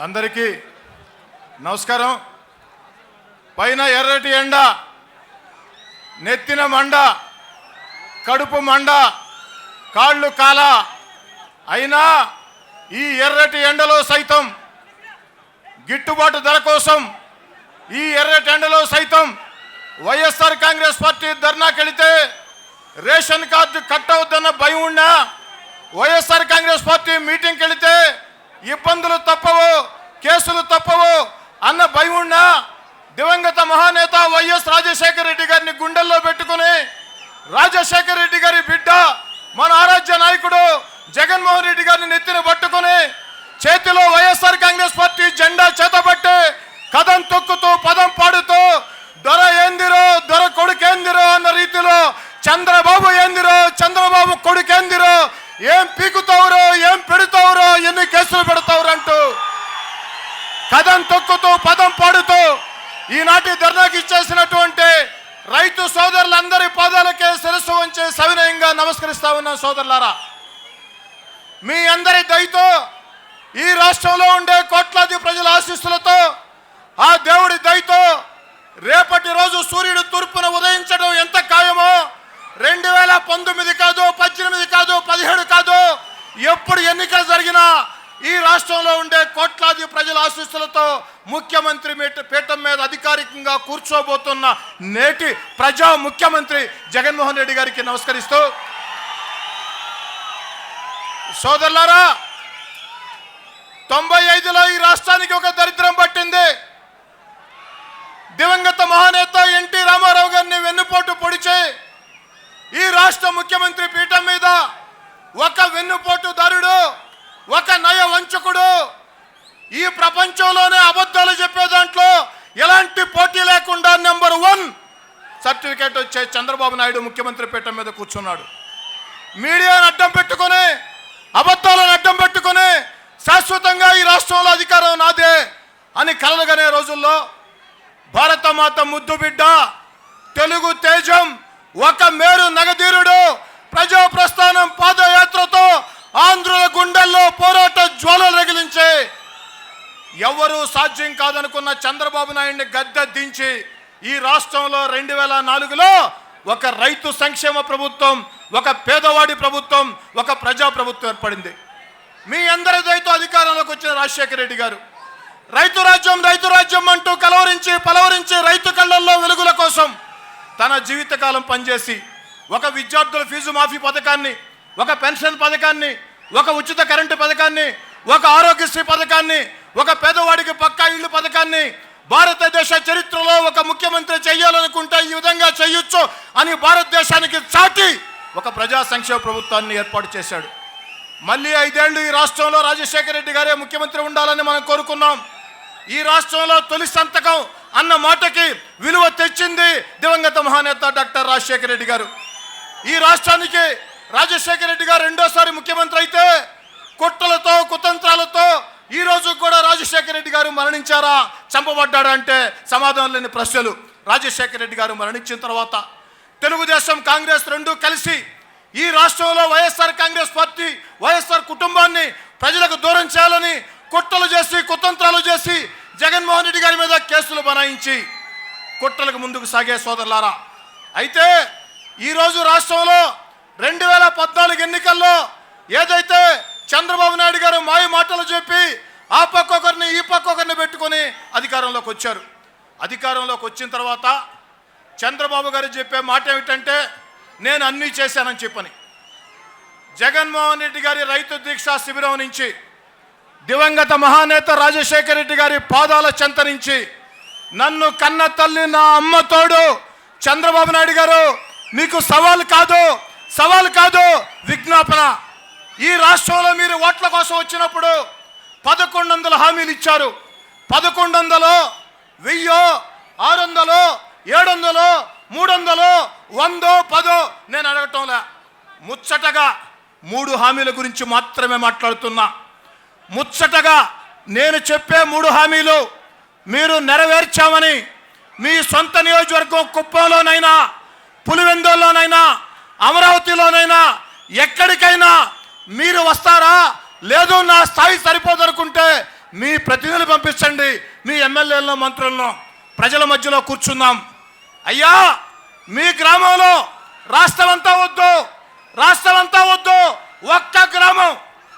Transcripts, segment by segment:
అందరికీ నమస్కారం. పైన ఎర్రటి ఎండ, నెత్తిన మండ, కడుపు మండ, కాళ్ళు కాల అయినా ఈ ఎర్రటి ఎండలో సైతం గిట్టుబాటు ధర కోసం ఈ ఎర్రటి ఎండలో సైతం వైఎస్ఆర్ కాంగ్రెస్ పార్టీ ధర్నాకెళితే రేషన్ కార్డు కట్ అవుద్దన్న భయం ఉన్నా, వైఎస్ఆర్ కాంగ్రెస్ పార్టీ మీటింగ్కి వెళితే ఇబ్బందులు తప్పవు, కేసులు తప్పవు అన్న భయం ఉన్నా, దివంగత మహానేత వైఎస్ రాజశేఖర రెడ్డి గారిని గుండెల్లో పెట్టుకుని రాజశేఖర రెడ్డి గారి బిడ్డ మన ఆరాధ్య నాయకుడు జగన్మోహన్ రెడ్డి గారిని నెత్తిన పట్టుకుని చేతిలో వైఎస్ఆర్ కాంగ్రెస్ పార్టీ జెండా చేతబట్టి కథం తొక్కుతూ పదం పాడుతూ దొర ఏందిరో దొర కొడుకేందిరో అన్న రీతిలో చంద్రబాబు ఏందిరో చంద్రబాబు కొడుకేందిరో, ఏం పీకుతావురో ఏం పెడతావురో ఎన్ని కేసులు పెడతావురు అంటూ కథం తొక్కుతూ పదం పాడుతూ ఈనాటి ధర్నాకి ఇచ్చేసినటువంటి రైతు సోదరులందరి పాదాలకే శిరస్సు వంచి సవినయంగా నమస్కరిస్తా ఉన్నాం. సోదరులారా, మీ అందరి దయతో ఈ రాష్ట్రంలో ఉండే కోట్లాది ప్రజల ఆశీస్సులతో ఆ దేవుడి దయతో రేపటి రోజు సూర్యుడు తూర్పున ఉదయించడం ఎంత ఖాయమో 2019 కాదు, 18 కాదు, 17 కాదు, ఎప్పుడు ఎన్నికలు జరిగినా ఈ రాష్ట్రంలో ఉండే కోట్లాది ప్రజల ఆశీస్సులతో ముఖ్యమంత్రి పీఠం మీద అధికారికంగా కూర్చోబోతున్న నేటి ప్రజా ముఖ్యమంత్రి జగన్మోహన్ రెడ్డి గారికి నమస్కరిస్తూ, సోదరులారా, 95లో ఈ రాష్ట్రానికి ఒక దరిద్రం పట్టింది. దివంగత మహానేత ఎన్టీ రామారావు గారిని వెన్నుపోటు పొడిచి ఈ రాష్ట్ర ముఖ్యమంత్రి పీఠం మీద ఒక వెన్నుపోటుదారుడు, ఒక నయ వంచకుడు, ఈ ప్రపంచంలోనే అబద్ధాలు చెప్పే దాంట్లో ఎలాంటి పోటీ లేకుండా నెంబర్ 1 సర్టిఫికేట్ వచ్చే చంద్రబాబు నాయుడు ముఖ్యమంత్రి పీఠం మీద కూర్చున్నాడు. మీడియాను అడ్డం పెట్టుకుని, అబద్ధాలను అడ్డం పెట్టుకుని శాశ్వతంగా ఈ రాష్ట్రంలో అధికారం నాదే అని కలలుగనే రోజుల్లో భారతమాత ముద్దు బిడ్డ, తెలుగు తేజం, ఒక మేరు నగధీరుడు ప్రజా ప్రస్థానం పాదయాత్రతో ఆంధ్రుల గుండెల్లో పోరాట జ్వాలలు రగిలించే ఎవరు సాధ్యం కాదనుకున్న చంద్రబాబు నాయుడిని గద్దె దించి ఈ రాష్ట్రంలో 2004లో ఒక రైతు సంక్షేమ ప్రభుత్వం, ఒక పేదవాడి ప్రభుత్వం, ఒక ప్రజా ప్రభుత్వం ఏర్పడింది. మీ అందరి దయతో అధికారంలోకి వచ్చిన రాజశేఖర రెడ్డి గారు రైతు రాజ్యం అంటూ కలవరించి పలవరించి రైతు కళ్ళల్లో వెలుగుల కోసం తన జీవితకాలం పనిచేసి ఒక విద్యార్థుల ఫీజు మాఫీ పథకాన్ని, ఒక పెన్షన్ పథకాన్ని, ఒక ఉచిత కరెంటు పథకాన్ని, ఒక ఆరోగ్యశ్రీ పథకాన్ని, ఒక పేదవాడికి పక్కా ఇళ్ళు పథకాన్ని భారతదేశ చరిత్రలో ఒక ముఖ్యమంత్రి చేయాలనుకుంటే ఈ విధంగా చేయొచ్చు అని భారతదేశానికి చాటి ఒక ప్రజా సంక్షేమ ప్రభుత్వాన్ని ఏర్పాటు చేశాడు. మళ్ళీ 5 ఏళ్ళు ఈ రాష్ట్రంలో రాజశేఖర రెడ్డి గారే ముఖ్యమంత్రి ఉండాలని మనం కోరుకున్నాం. ఈ రాష్ట్రంలో తొలి సంతకం అన్న మాటకి విలువ తెచ్చింది దివంగత మహానేత డాక్టర్ రాజశేఖర రెడ్డి గారు. ఈ రాష్ట్రానికి రాజశేఖర రెడ్డి గారు రెండోసారి ముఖ్యమంత్రి అయితే కుట్రలతో కుతంత్రాలతో ఈ రోజు కూడా రాజశేఖర రెడ్డి గారు మరణించారా, చంపబడ్డాడా అంటే సమాధానం లేని ప్రశ్నలు. రాజశేఖర రెడ్డి గారు మరణించిన తర్వాత తెలుగుదేశం కాంగ్రెస్ రెండూ కలిసి ఈ రాష్ట్రంలో వైఎస్ఆర్ కాంగ్రెస్ పార్టీ, వైఎస్ఆర్ కుటుంబాన్ని ప్రజలకు దూరం చేయాలని కుట్రలు చేసి కుతంత్రాలు చేసి జగన్మోహన్ రెడ్డి గారి మీద కేసులు బనాయించి కుట్రలకు ముందుకు సాగే సోదరులారా. అయితే ఈరోజు రాష్ట్రంలో 2014 ఎన్నికల్లో ఏదైతే చంద్రబాబు నాయుడు గారు మాయ మాటలు చెప్పి ఆ పక్క ఒకరిని ఈ పక్క ఒకరిని పెట్టుకొని అధికారంలోకి వచ్చారు. అధికారంలోకి వచ్చిన తర్వాత చంద్రబాబు గారు చెప్పే మాట ఏమిటంటే నేను అన్నీ చేశానని చెప్పని. జగన్మోహన్ రెడ్డి గారి రైతు దీక్షా శిబిరం నుంచి దివంగత మహానేత రాజశేఖర రెడ్డి గారి పాదాల చెంత నుంచి నన్ను కన్న తల్లి నా అమ్మ తోడు చంద్రబాబు నాయుడు గారు మీకు సవాల్ కాదు విజ్ఞాపన. ఈ రాష్ట్రంలో మీరు ఓట్ల కోసం వచ్చినప్పుడు 1100 హామీలు ఇచ్చారు. 1100, 1000, 600, 700, 300, 100, 10 నేను అడగటంలే. ముచ్చటగా 3 హామీల గురించి మాత్రమే మాట్లాడుతున్నా. ముచ్చటగా నేను చెప్పే 3 హామీలు మీరు నెరవేర్చామని మీ సొంత నియోజకవర్గం కుప్పంలోనైనా, పులివెందుల్లోనైనా, అమరావతిలోనైనా ఎక్కడికైనా మీరు వస్తారా? లేదు నా స్థాయి సరిపోదనుకుంటే మీ ప్రతినిధులు పంపించండి, మీ ఎమ్మెల్యేలను మంత్రులను, ప్రజల మధ్యలో కూర్చుందాం. అయ్యా మీ గ్రామంలో రాష్ట్రం అంతా వద్దు, ఒక్క గ్రామం,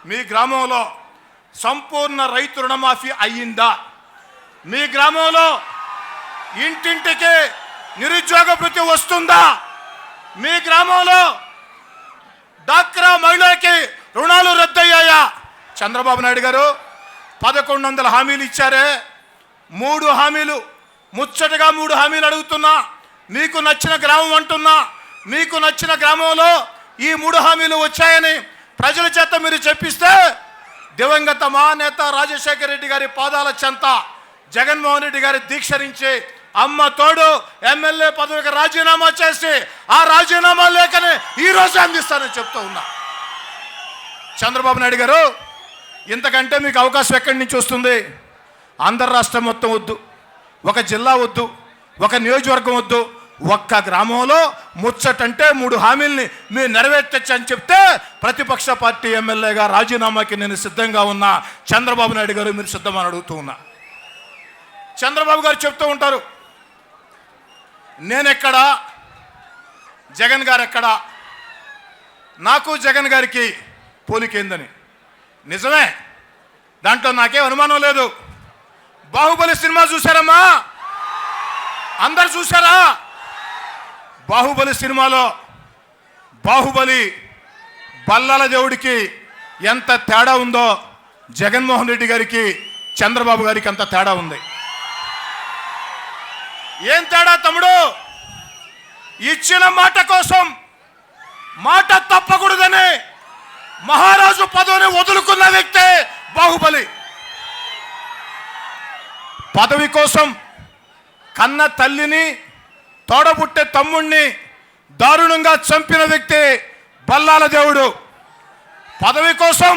మీ గ్రామంలో సంపూర్ణ రైతు రుణమాఫీ అయ్యిందా? మీ గ్రామంలో ఇంటింటికి నిరుద్యోగ భృతి వస్తుందా? మీ గ్రామంలో డాక్రా మహిళలకి రుణాలు రద్దయ్యాయా? చంద్రబాబు నాయుడు గారు 1100 హామీలు ఇచ్చారే, 3 హామీలు, ముచ్చటగా 3 హామీలు అడుగుతున్నా. మీకు నచ్చిన గ్రామం అంటున్నా, మీకు నచ్చిన గ్రామంలో ఈ 3 హామీలు వచ్చాయని ప్రజల చేత మీరు చెప్పిస్తే దివంగత మహానేత రాజశేఖర రెడ్డి గారి పాదాల చెంత జగన్మోహన్ రెడ్డి గారి దీక్షరించి అమ్మ తోడు ఎమ్మెల్యే పదవికి రాజీనామా చేసి ఆ రాజీనామా లేఖని ఈరోజు అందిస్తానని చెప్తూ ఉన్నా. చంద్రబాబు నాయుడు గారు, ఇంతకంటే మీకు అవకాశం ఎక్కడి నుంచి వస్తుంది? ఆంధ్ర రాష్ట్రం మొత్తం వద్దు, ఒక జిల్లా వద్దు, ఒక నియోజకవర్గం వద్దు, ఒక్క గ్రామంలో ముచ్చటంటే 3 హామీల్ని మీరు నెరవేర్చని చెప్తే ప్రతిపక్ష పార్టీ ఎమ్మెల్యేగా రాజీనామాకి నేను సిద్ధంగా ఉన్నా. చంద్రబాబు నాయుడు గారు మీరు సిద్ధమని అడుగుతూ ఉన్నా. చంద్రబాబు గారు చెప్తూ ఉంటారు, నేనెక్కడా, జగన్ గారు ఎక్కడా, నాకు జగన్ గారికి పోలికేందని. నిజమే, దాంట్లో నాకేం అనుమానం లేదు. బాహుబలి సినిమా చూశారమ్మా? అందరు చూశారా? బాహుబలి సినిమాలో బాహుబలి బల్లాల దేవుడికి ఎంత తేడా ఉందో జగన్మోహన్ రెడ్డి గారికి చంద్రబాబు గారికి అంత తేడా ఉంది. ఏం తేడా తమ్ముడు? ఇచ్చిన మాట కోసం మాట తప్పకూడదని మహారాజు పదవిని వదులుకున్న వ్యక్తే బాహుబలి. పదవి కోసం కన్న తల్లిని, తోడబుట్టే తమ్ముణ్ణి దారుణంగా చంపిన వ్యక్తి బల్లాల దేవుడు. పదవి కోసం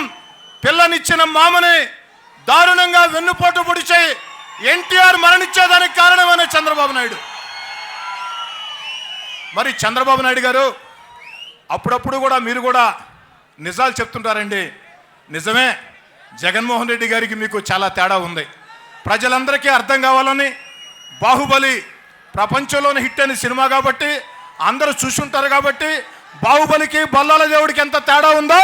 పిల్లనిచ్చిన మామని దారుణంగా వెన్నుపోటు పొడిచి ఎన్టీఆర్ మరణించేదానికి కారణమైన చంద్రబాబు నాయుడు. మరి చంద్రబాబు నాయుడు గారు అప్పుడప్పుడు కూడా మీరు కూడా నిజాలు చెప్తుంటారండి. నిజమే, జగన్మోహన్ రెడ్డి గారికి మీకు చాలా తేడా ఉంది. ప్రజలందరికీ అర్థం కావాలని బాహుబలి ప్రపంచంలోని హిట్ అయిన సినిమా కాబట్టి అందరూ చూసుంటారు కాబట్టి బాహుబలికి బల్లాల దేవుడికి ఎంత తేడా ఉందో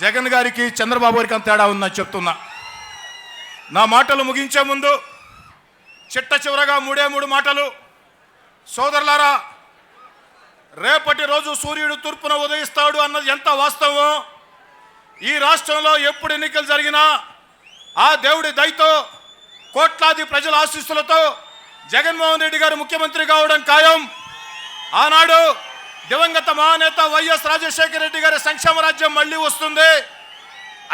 జగన్ గారికి చంద్రబాబు గారికి అంత తేడా ఉందని చెప్తున్నా. నా మాటలు ముగించే ముందు చిట్ట చివరగా 3 మాటలు. సోదరులారా, రేపటి రోజు సూర్యుడు తూర్పున ఉదయిస్తాడు అన్నది ఎంత వాస్తవం. ఈ రాష్ట్రంలో ఎప్పుడు ఎన్నికలు జరిగినా ఆ దేవుడి దయతో, కోట్లాది ప్రజల ఆశీస్సులతో జగన్మోహన్ రెడ్డి గారు ముఖ్యమంత్రి కావడం ఖాయం. ఆనాడు దివంగత మహానేత వైఎస్ రాజశేఖర రెడ్డి గారి సంక్షేమ రాజ్యం మళ్ళీ వస్తుంది.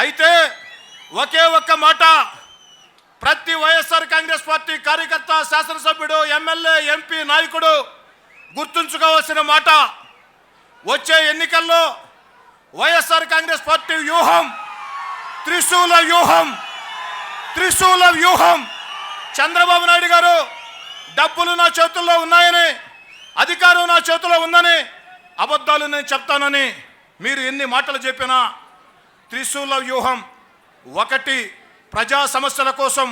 అయితే ఒకే ఒక్క మాట ప్రతి వైఎస్ఆర్ కాంగ్రెస్ పార్టీ కార్యకర్త, శాసనసభ్యుడు, ఎమ్మెల్యే, ఎంపీ, నాయకుడు గుర్తుంచుకోవాల్సిన మాట, వచ్చే ఎన్నికల్లో వైఎస్ఆర్ కాంగ్రెస్ పార్టీ వ్యూహం త్రిశూల వ్యూహం. చంద్రబాబు నాయుడు గారు డబ్బులు నా చేతుల్లో ఉన్నాయని, అధికారం నా చేతిలో ఉందని, అబద్ధాలు నేను చెప్తానని మీరు ఎన్ని మాటలు చెప్పినా త్రిశూల వ్యూహం 1 ప్రజా సమస్యల కోసం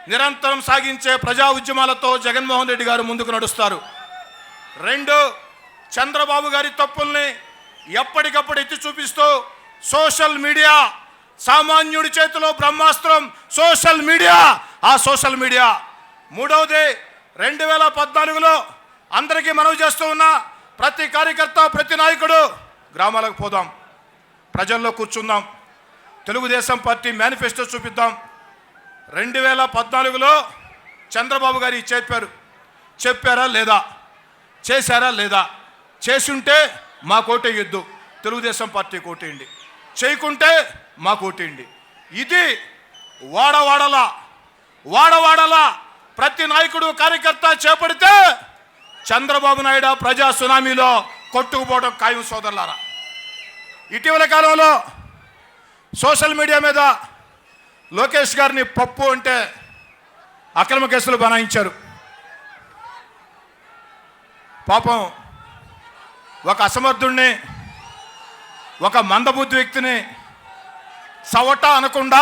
నిరంతరం సాగించే ప్రజా ఉద్యమాలతో జగన్మోహన్ రెడ్డి గారు ముందుకు నడుస్తారు. 2 చంద్రబాబు గారి తప్పుల్ని ఎప్పటికప్పుడు ఎత్తి చూపిస్తూ సోషల్ మీడియా, సామాన్యుడి చేతిలో బ్రహ్మాస్త్రం సోషల్ మీడియా. ఆ సోషల్ మీడియా 3వది 2014లో అందరికీ మనవి చేస్తూ ఉన్నా, ప్రతి కార్యకర్త, ప్రతి నాయకుడు గ్రామాలకు పోదాం, ప్రజల్లో కూర్చుందాం, తెలుగుదేశం పార్టీ మేనిఫెస్టో చూపిద్దాం. 2014లో చంద్రబాబు గారు చెప్పారా లేదా? చేశారా లేదా? చేసుంటే మా కోటేయొద్దు, తెలుగుదేశం పార్టీ కోటేయండి. చేయకుంటే మా కోటేయండి. ఇది వాడవాడలా ప్రతి నాయకుడు, కార్యకర్త చేపడితే చంద్రబాబు నాయుడు ప్రజా సునామీలో కొట్టుకుపోవడం ఖాయం. సోదరులారా, ఇటీవల కాలంలో సోషల్ మీడియా మీద లోకేష్ గారిని పప్పు అంటే అక్రమ కేసులు బనాయించారు. పాపం ఒక అసమర్థుణ్ణి, ఒక మందబుద్ధి వ్యక్తిని సవట అనకుండా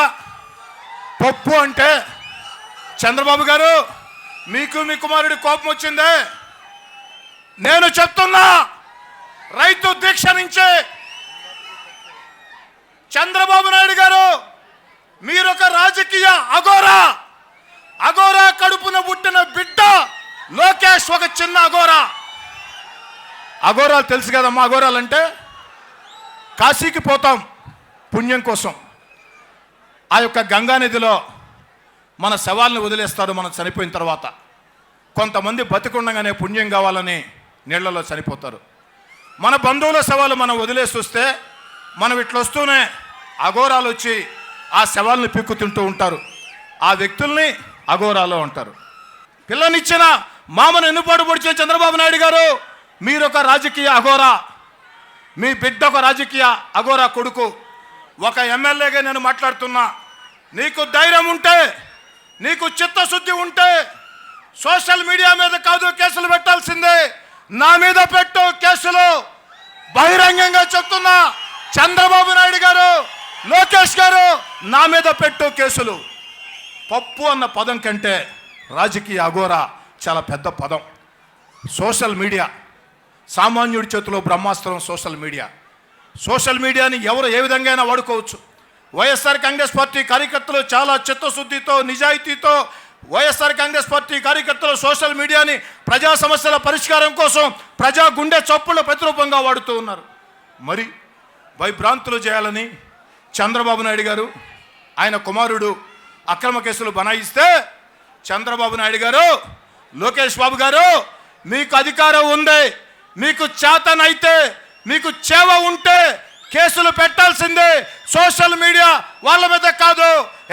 పప్పు అంటే చంద్రబాబు గారు మీకు మీ కుమారుడి కోపం వచ్చిందే. నేను చెప్తున్నా, రైతు దీక్ష నుంచే చంద్రబాబు నాయుడు గారు మీరొక రాజకీయ అఘోరా. అఘోరా కడుపున పుట్టిన బిడ్డ లోకేష్ ఒక చిన్న అఘోరా. అఘోరాలు తెలుసు కదమ్మా. అఘోరాలు అంటే కాశీకి పోతాం పుణ్యం కోసం. ఆ యొక్క గంగానదిలో మన శవాలను వదిలేస్తారు మనం చనిపోయిన తర్వాత. కొంతమంది బతికుండగానే పుణ్యం కావాలని నీళ్లలో చనిపోతారు. మన బంధువుల శవాలు మనం వదిలేసి వస్తే మనం ఇట్లా వస్తూనే అఘోరాలు వచ్చి ఆ శవాలను పిక్కుతుంటూ ఉంటారు. ఆ వ్యక్తుల్ని అఘోరాలు అంటారు. పిల్లనిచ్చిన మామను ఎన్నుపాటు పొడిచే చంద్రబాబు నాయుడు గారు మీరొక రాజకీయ అఘోరా. మీ బిడ్డ ఒక రాజకీయ అఘోరా కొడుకు. ఒక ఎమ్మెల్యేగా నేను మాట్లాడుతున్నా, నీకు ధైర్యం ఉంటే, నీకు చిత్తశుద్ధి ఉంటే సోషల్ మీడియా మీద కాదు కేసులు పెట్టాల్సిందే. నా మీద పెట్టు కేసులు. బహిరంగంగా చెప్తున్నా, చంద్రబాబు నాయుడు గారు, లోకేష్ గారు, నా మీద పెట్టు కేసులు. పప్పు అన్న పదం కంటే రాజకీయ అఘోరా చాలా పెద్ద పదం. సోషల్ మీడియా సామాన్యుడి చేతిలో బ్రహ్మాస్త్రం. సోషల్ మీడియాని ఎవరు ఏ విధంగా అయినా వాడుకోవచ్చు. వైఎస్ఆర్ కాంగ్రెస్ పార్టీ కార్యకర్తలు చాలా చిత్తశుద్ధితో, నిజాయితీతో వైఎస్ఆర్ కాంగ్రెస్ పార్టీ కార్యకర్తలు సోషల్ మీడియాని ప్రజా సమస్యల పరిష్కారం కోసం, ప్రజా గుండె చప్పుల ప్రతిరూపంగా వాడుతూ ఉన్నారు. మరి భయభ్రాంతులు చేయాలని చంద్రబాబు నాయుడు గారు, ఆయన కుమారుడు అక్రమ కేసులు బనాయిస్తే, చంద్రబాబు నాయుడు గారు, లోకేష్ బాబు గారు, మీకు అధికారం ఉంది, మీకు చేతనైతే, మీకు చేవ ఉంటే కేసులు పెట్టాల్సిందే. సోషల్ మీడియా వాళ్ళ మీద కాదు,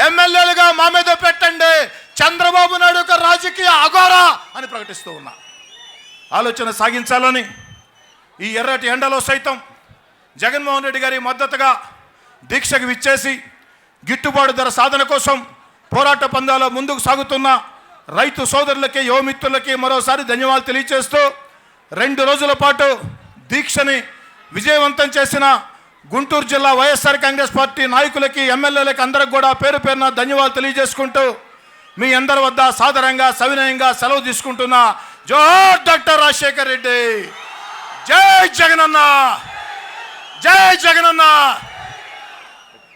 ఎమ్మెల్యేలుగా మా మీద పెట్టండి. చంద్రబాబు నాయుడు ఒక రాజకీయ అఘోరా అని ప్రకటిస్తూ ఉన్నా. ఆలోచన సాగించాలని ఈ ఎర్రటి ఎండలో సైతం జగన్మోహన్ రెడ్డి గారి మద్దతుగా దీక్షకు విచ్చేసి గిట్టుబాటు ధర సాధన కోసం పోరాట పందాలో ముందుకు సాగుతున్న రైతు సోదరులకి, యువమిత్రులకి మరోసారి ధన్యవాదాలు తెలియజేస్తూ, 2 రోజుల పాటు దీక్షని విజయవంతం చేసిన గుంటూరు జిల్లా వైఎస్ఆర్ కాంగ్రెస్ పార్టీ నాయకులకి, ఎమ్మెల్యేలకి అందరికి కూడా పేరు పేరున ధన్యవాదాలు తెలియజేసుకుంటూ మీ అందరి వద్ద సాదరంగా సవినయంగా సెలవు తీసుకుంటున్నా. జోహార్ డాక్టర్ రాజశేఖర్ రెడ్డి. జై జగనన్న, జై జగనన్న.